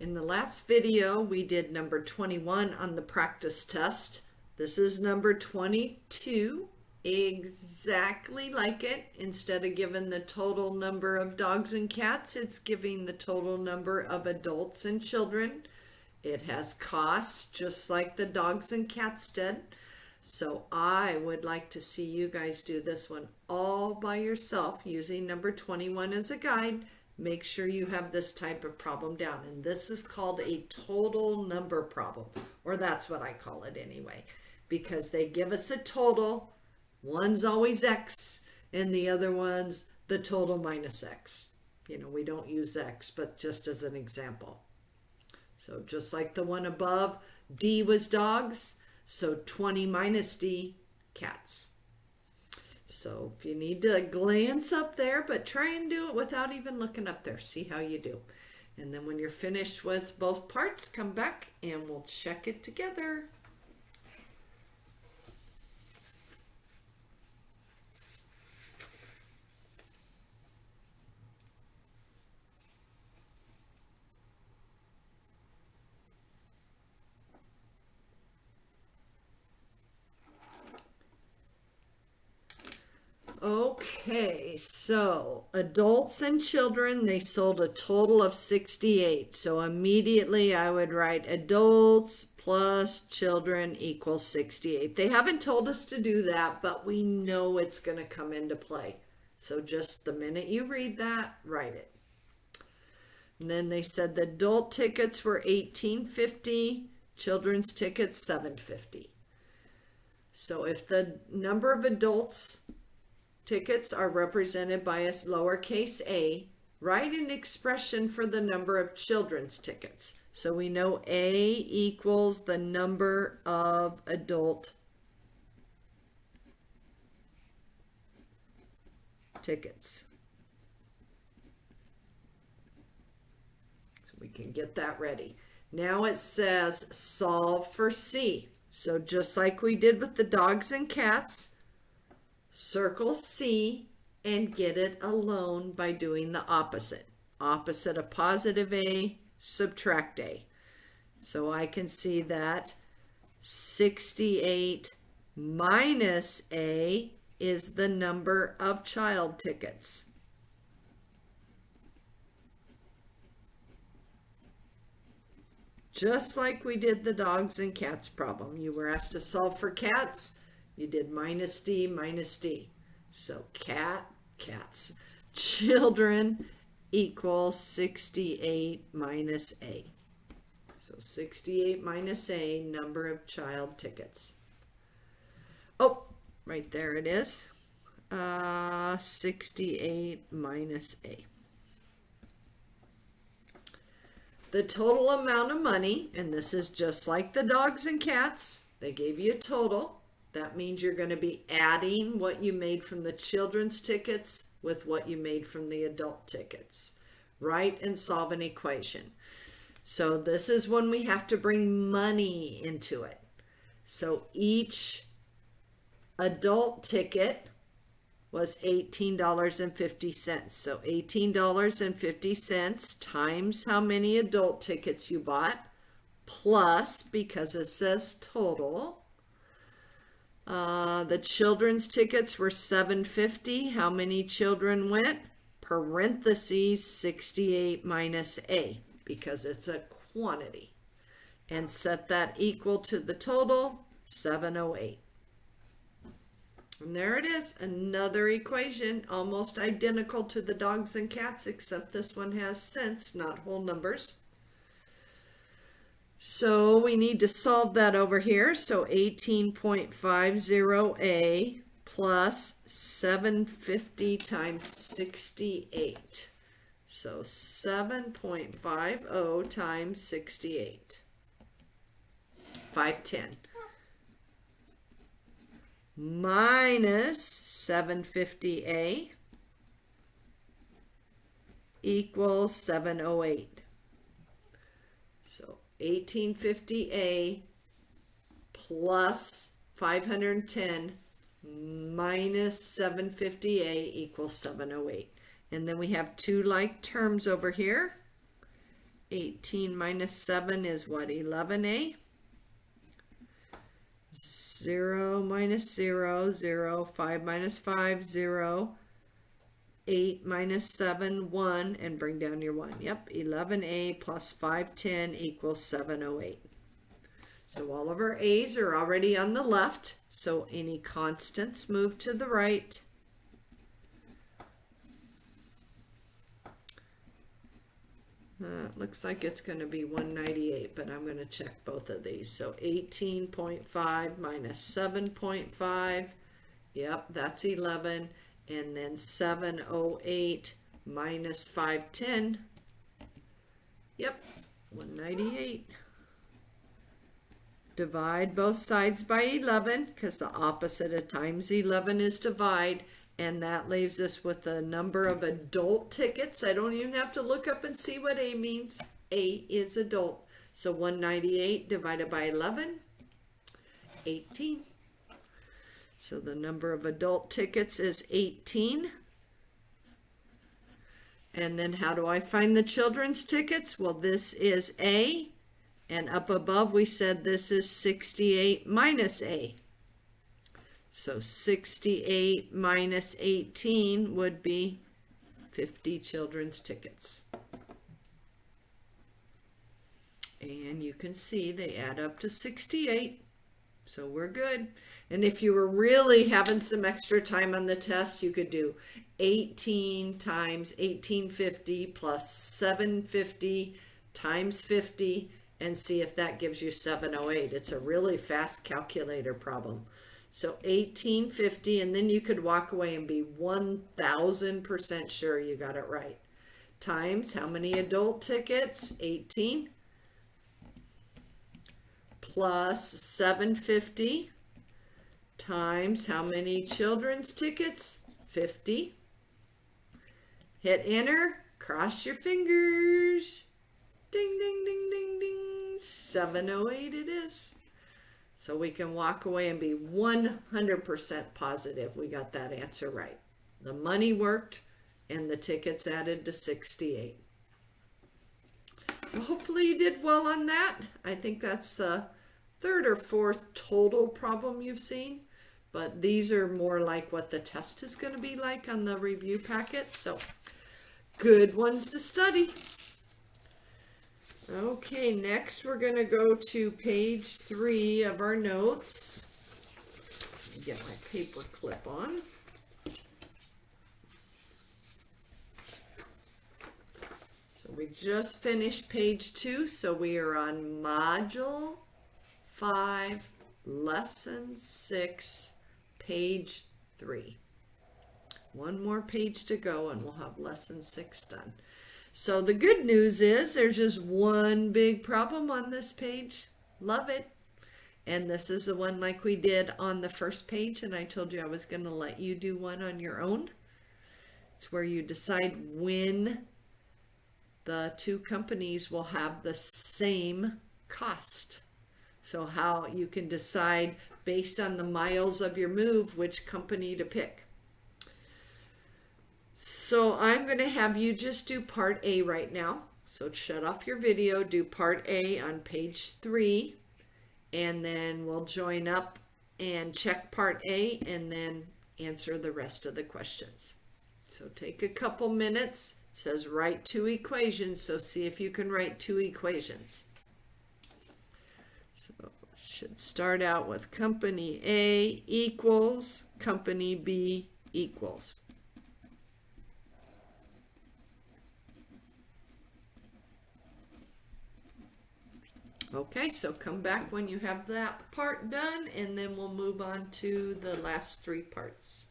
In the last video, we did number 21 on the practice test. This is number 22, exactly like it. Instead of giving the total number of dogs and cats, it's giving the total number of adults and children. It has costs, just like the dogs and cats did. So I would like to see you guys do this one all by yourself using number 21 as a guide. Make sure you have this type of problem down. And this is called a total number problem, or that's what I call it anyway, because they give us a total. One's always X and the other one's the total minus X. You know, we don't use X, but just as an example. So just like the one above, D was dogs. So 20 minus D, cats. So if you need to glance up there, but try and do it without even looking up there. See how you do. And then when you're finished with both parts, come back and we'll check it together. Okay, so adults and children, they sold a total of 68. So immediately I would write adults plus children equals 68. They haven't told us to do that, but we know it's going to come into play. So just the minute you read that, write it. And then they said the adult tickets were $18.50, children's tickets $7.50. So if the number of adults tickets are represented by a lowercase a, write an expression for the number of children's tickets. So we know A equals the number of adult tickets. So we can get that ready. Now it says solve for C. So just like we did with the dogs and cats, circle C and get it alone by doing the opposite. Opposite of positive A, subtract A. So I can see that 68 minus A is the number of child tickets. Just like we did the dogs and cats problem. You were asked to solve for cats. You did minus D, minus D. So cats. Children equals 68 minus A. So 68 minus A, number of child tickets. Oh, right there it is. 68 minus A. The total amount of money, and this is just like the dogs and cats, they gave you a total. That means you're going to be adding what you made from the children's tickets with what you made from the adult tickets. Write and solve an equation. So this is when we have to bring money into it. So each adult ticket was $18.50. So $18.50 times how many adult tickets you bought, plus, because it says total, the children's tickets were $7.50. How many children went? Parentheses 68 minus A, because it's a quantity. And set that equal to the total, 708. And there it is, another equation, almost identical to the dogs and cats, except this one has cents, not whole numbers. So we need to solve that over here. So 18.50A plus 750 times 68. So 7.50 times 68. 510. Minus 750A equals 708. So 1850A plus 510 minus 750A equals 708. And then we have two like terms over here. 18 minus 7 is what, 11a? 0 minus 0, 0, 5 minus 5, 0, 8 minus 7, 1, and bring down your 1. Yep, 11a plus 510 equals 708. So all of our a's are already on the left, so any constants move to the right. Looks like it's going to be 198, but I'm going to check both of these. So 18.5 minus 7.5, yep, that's 11. And then 708 minus 510, yep, 198. Divide both sides by 11, because the opposite of times 11 is divide. And that leaves us with the number of adult tickets. I don't even have to look up and see what A means. A is adult. So 198 divided by 11, 18. So the number of adult tickets is 18. And then how do I find the children's tickets? Well, this is A. And up above we said this is 68 minus A. So 68 minus 18 would be 50 children's tickets. And you can see they add up to 68. So we're good. And if you were really having some extra time on the test, you could do 18 times 1850 plus 750 times 50 and see if that gives you 708. It's a really fast calculator problem. So 1850, and then you could walk away and be 1000% sure you got it right. Times how many adult tickets? 18. Plus 750 times how many children's tickets? 50. Hit enter, cross your fingers. Ding, ding, ding, ding, ding. 708 it is. So we can walk away and be 100% positive we got that answer right. The money worked and the tickets added to 68. So hopefully you did well on that. I think that's the third or fourth total problem you've seen, but these are more like what the test is going to be like on the review packet. So good ones to study. Okay, next we're going to go to page 3 of our notes. Get my paper clip on. So we just finished page 2, so we are on module 5, lesson 6, page 3. One more page to go and we'll have lesson 6 done. So the good news is there's just one big problem on this page. Love it. And this is the one like we did on the first page, and I told you I was going to let you do one on your own. It's where you decide when the two companies will have the same cost. So how you can decide based on the miles of your move which company to pick. So I'm going to have you just do part A right now. So shut off your video, do part A on page 3, and then we'll join up and check part A and then answer the rest of the questions. So take a couple minutes. It says write 2 equations, so see if you can write 2 equations. So should start out with company A equals company B equals. Okay, so come back when you have that part done, and then we'll move on to the last 3 parts.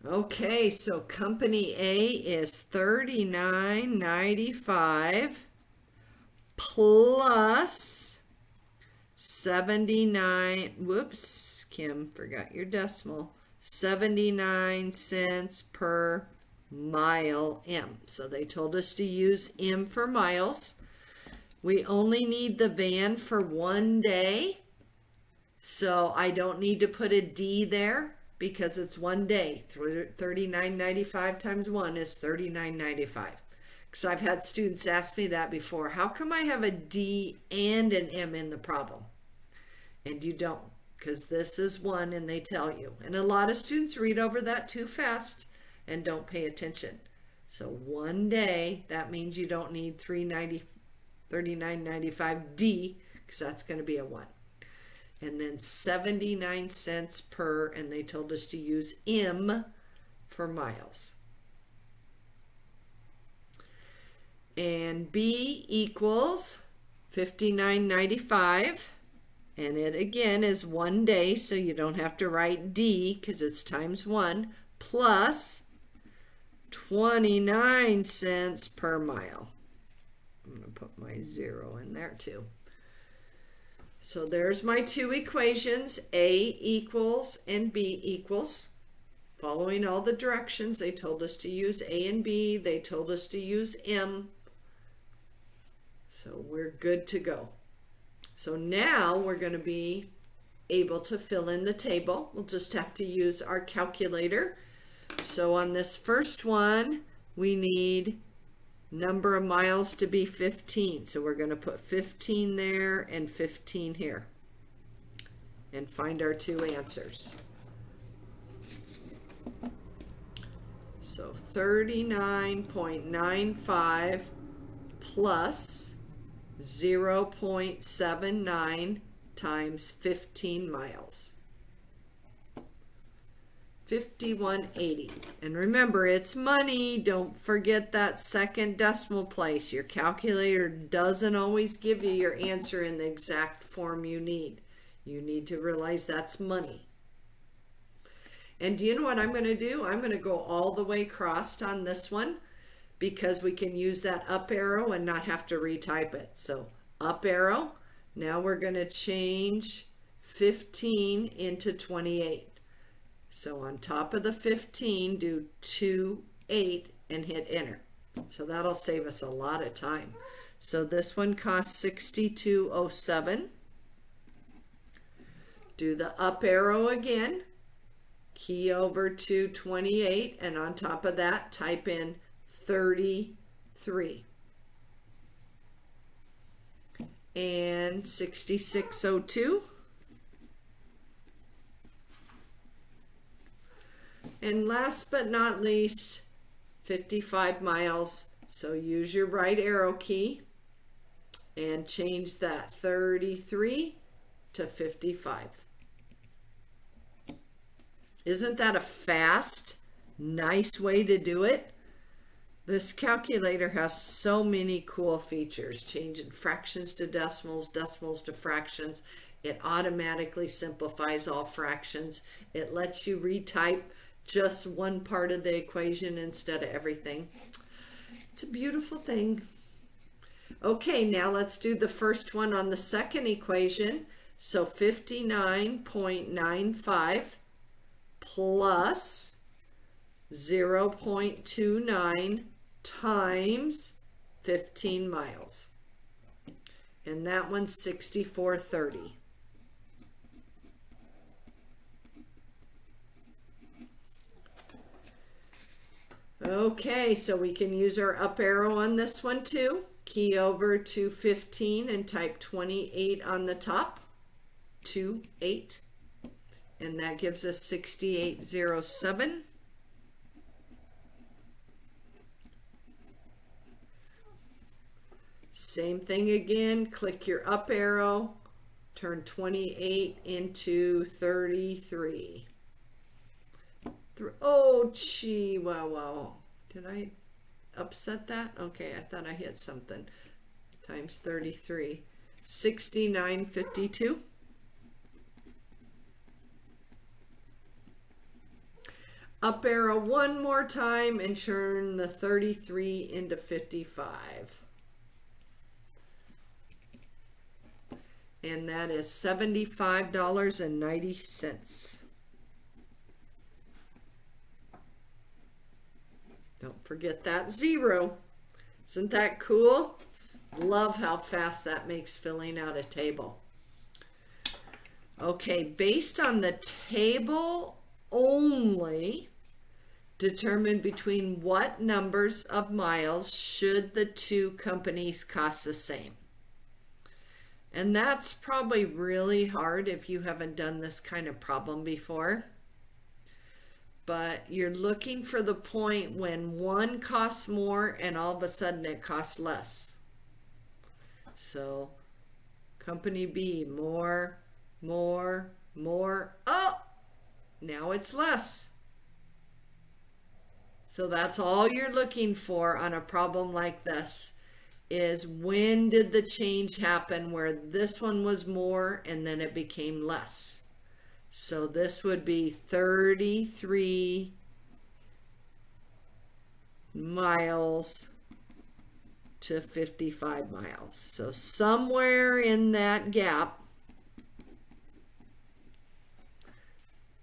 Okay, so company A is $39.95 plus 79, whoops, Kim, forgot your decimal, 79 cents per mile M. So they told us to use M for miles. We only need the van for 1 day. So I don't need to put a D there because it's 1 day. $39.95 times 1 is $39.95. Because I've had students ask me that before. How come I have a D and an M in the problem? And you don't, because this is 1 and they tell you. And a lot of students read over that too fast and don't pay attention. So 1 day, that means you don't need $39.95 D, because that's going to be a 1. And then 79 cents per, and they told us to use M for miles. And B equals 59.95, and it again is 1 day, so you don't have to write D because it's times 1, plus 29 cents per mile. I'm going to put my 0 in there too. So there's my 2 equations, A equals and B equals. Following all the directions, they told us to use A and B. They told us to use M. So we're good to go. So now we're going to be able to fill in the table. We'll just have to use our calculator. So on this first one, we need number of miles to be 15. So we're going to put 15 there and 15 here and find our 2 answers. So 39.95 plus 0.79 times 15 miles. 51.80. And remember, it's money. Don't forget that second decimal place. Your calculator doesn't always give you your answer in the exact form you need. You need to realize that's money. And do you know what I'm going to do? I'm going to go all the way across on this one because we can use that up arrow and not have to retype it. So up arrow. Now we're going to change 15 into 28. So on top of the 15, do 2, 8, and hit enter. So that'll save us a lot of time. So this one costs $62.07. Do the up arrow again. Key over to 28, and on top of that, type in 33. And 66.02. And last but not least, 55 miles. So use your right arrow key and change that 33 to 55. Isn't that a fast, nice way to do it? This calculator has so many cool features, changing fractions to decimals, decimals to fractions. It automatically simplifies all fractions. It lets you retype just one part of the equation instead of everything. It's a beautiful thing. Okay, now let's do the first one on the second equation. So 59.95 plus 0.29 times 15 miles. And that one's 64.30. Okay, so we can use our up arrow on this one too. Key over to 15 and type 28 on the top. 28. And that gives us 68.07. Same thing again, click your up arrow, turn 28 into 33. Oh, gee, wow. Did I upset that? Okay, I thought I hit something. Times 33. 69.52. Up arrow one more time and turn the 33 into 55. and that is $75.90. Don't forget that zero. Isn't that cool? Love how fast that makes filling out a table. Okay, based on the table only, determine between what numbers of miles should the two companies cost the same. And that's probably really hard if you haven't done this kind of problem before. But you're looking for the point when one costs more and all of a sudden it costs less. So company B, more. Oh, now it's less. So that's all you're looking for on a problem like this, is when did the change happen where this one was more and then it became less. So this would be 33 miles to 55 miles. So somewhere in that gap,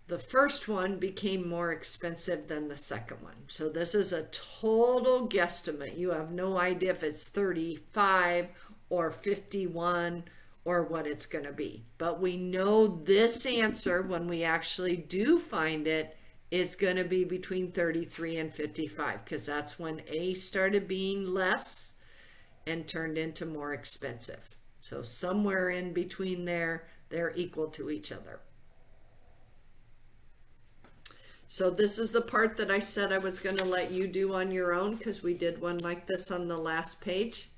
the first one became more expensive than the second one. So this is a total guesstimate. You have no idea if it's 35 or 51 or what it's going to be. But we know this answer, when we actually do find it, is going to be between 33 and 55, because that's when A started being less and turned into more expensive. So somewhere in between there, they're equal to each other. So this is the part that I said I was going to let you do on your own, because we did one like this on the last page.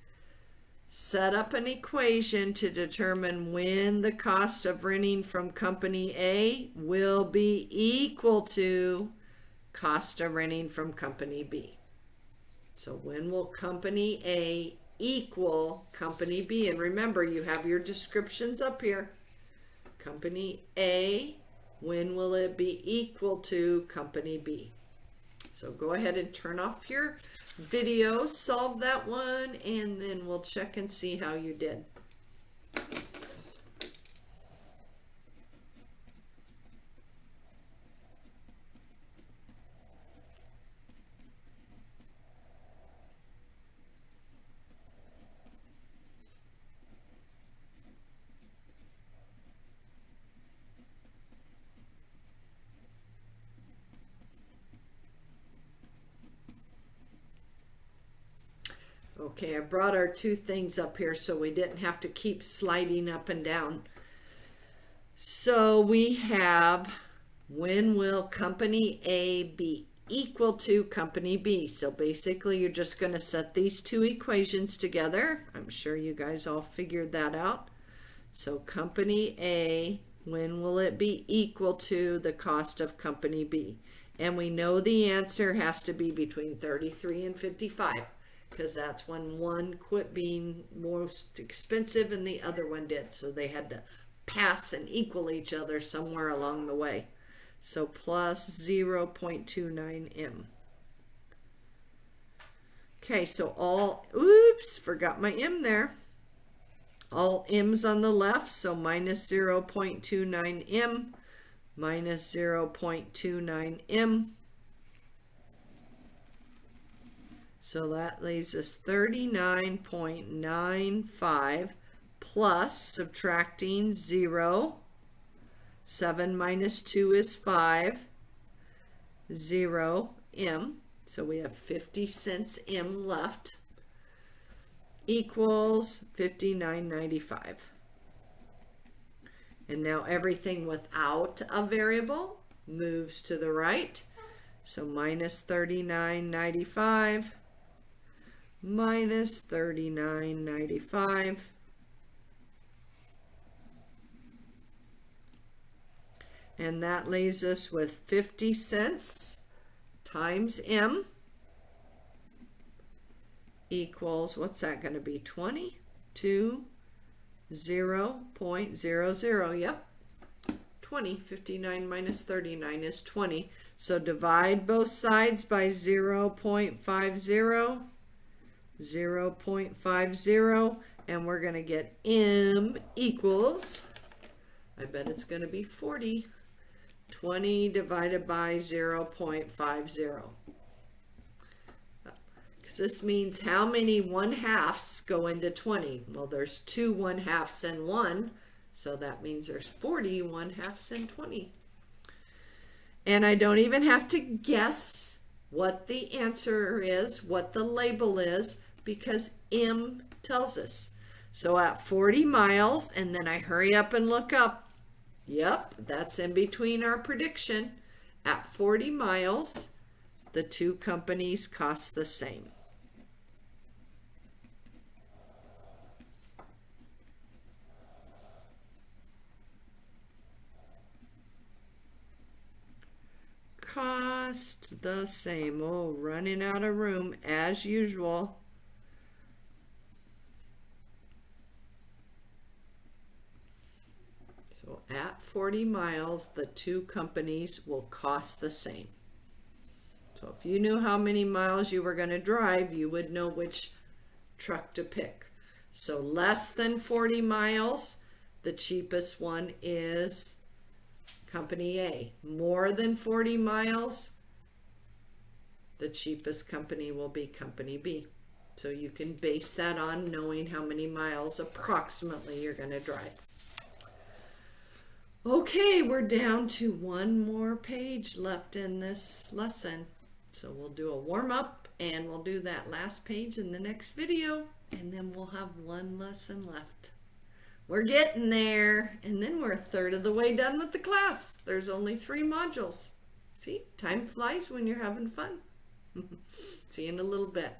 Set up an equation to determine when the cost of renting from company A will be equal to cost of renting from company B. So when will company A equal company B? And remember, you have your descriptions up here. Company A, when will it be equal to company B? So go ahead and turn off your video, solve that one, and then we'll check and see how you did. Okay, I brought our two things up here so we didn't have to keep sliding up and down. So we have, when will company A be equal to company B? So basically you're just going to set these two equations together. I'm sure you guys all figured that out. So company A, when will it be equal to the cost of company B? And we know the answer has to be between 33 and 55. Because that's when one quit being most expensive and the other one did. So they had to pass and equal each other somewhere along the way. So plus 0.29 M. Okay, so all, oops, forgot my M there. All M's on the left, so minus 0.29 M, minus 0.29 M. So that leaves us 39.95 plus, subtracting 0. 7 minus 2 is 5. 0 M. So we have 50 cents M left. Equals 59.95. And now everything without a variable moves to the right. So minus 39.95. Minus 39.95. And that leaves us with 50 cents times M equals, what's that going to be, 20 to 0.00. Yep, 20. 59 minus 39 is 20. So divide both sides by 0.50. 0.50, and we're going to get M equals, I bet it's going to be 40. 20 divided by 0.50. Because this means how many 1/2s go into 20? Well, there's 2 1/2s and 1, so that means there's 40 1/2s and 20. And I don't even have to guess what the answer is, what the label is, because M tells us. So at 40 miles, and then I hurry up and look up. Yep, that's in between our prediction. At 40 miles, the two companies cost the same. Cost the same. Oh, running out of room as usual. So at 40 miles, the two companies will cost the same. So if you knew how many miles you were going to drive, you would know which truck to pick. So less than 40 miles, the cheapest one is Company A. More than 40 miles, the cheapest company will be Company B. So you can base that on knowing how many miles approximately you're going to drive. Okay, we're down to one more page left in this lesson. So we'll do a warm-up and we'll do that last page in the next video, and then we'll have one lesson left. We're getting there, and then we're a third of the way done with the class. There's only 3 modules. See, time flies when you're having fun. See you in a little bit.